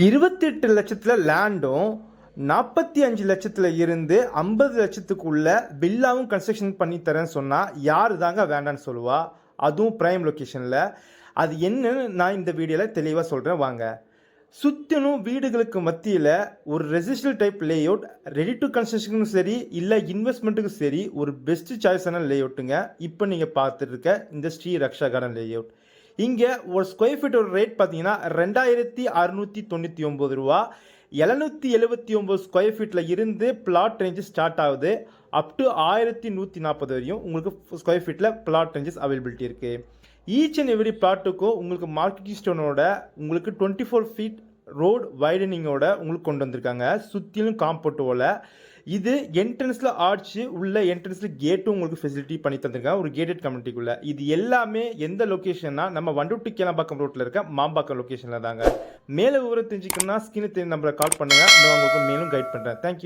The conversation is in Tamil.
28 லட்சத்தில் லேண்டும் 45 லட்சத்தில் இருந்து 50 லட்சத்துக்குள்ள வில்லாவும் கன்ஸ்ட்ரக்ஷன் பண்ணி தரேன்னு சொன்னால் யார் தாங்க வேண்டான்னு சொல்லுவா? அதுவும் ப்ரைம் லொக்கேஷனில். அது என்னன்னு நான் இந்த வீடியோவில் தெளிவாக சொல்கிறேன் வாங்க. சுற்றினும் வீடுகளுக்கு மத்தியில் ஒரு residential type layout, ready to கன்ஸ்ட்ரக்ஷனுக்கும் சரி இல்லை இன்வெஸ்ட்மெண்ட்டுக்கும் சரி ஒரு பெஸ்ட்டு சாய்ஸான லே அவுட்டுங்க. இப்போ நீங்கள் பார்த்துட்டு இருக்க இந்த ஸ்ரீ ரக்ஷா கார்டன் லே அவுட். இங்கே ஒரு ஸ்கொயர் ஃபீட்டோட ரேட் பார்த்தீங்கன்னா 2699 ரூபா. 779 ஸ்கொயர் ஃபீட்டில் இருந்து பிளாட் ரேஞ்சஸ் ஸ்டார்ட் ஆகுது. அப் டு 1140 வரையும் உங்களுக்கு ஸ்கொயர் ஃபீட்டில் பிளாட் ரேஞ்சஸ் அவைலபிலிட்டி இருக்குது. ஈச் அண்ட் எவ்ரி பிளாட்டுக்கும் உங்களுக்கு மார்க்கெட்டிங் ஸ்டோனோட உங்களுக்கு 24 ஃபீட் ரோடு வைடனிங்கோட உங்களுக்கு கொண்டு வந்திருக்காங்க. சுற்றிலும் காம்பவுண்டோட இது என்ட்ரன்ஸில் ஆர்ச்சு உள்ள என்ட்ரன்ஸில் கேட்டும் உங்களுக்கு ஃபெசிலிட்டி பண்ணி தந்திருக்காங்க ஒரு கேட்டட் கம்யூனிட்டிக்குள்ளே. இது எல்லாமே எந்த லொக்கேஷன்னா நம்ம வண்டூட்டி கேளம்பாக்கம் ரோட்டில் இருக்க மாம்பாக்கம் லொக்கேஷனில் தாங்க. மேலே விவரம் தெரிஞ்சுக்கணும்னா ஸ்கிரீன் நம்பரை கால் பண்ணுங்கள். நான் உங்களுக்கு மேலும் கைட் பண்ணுறேன். தேங்க்யூ.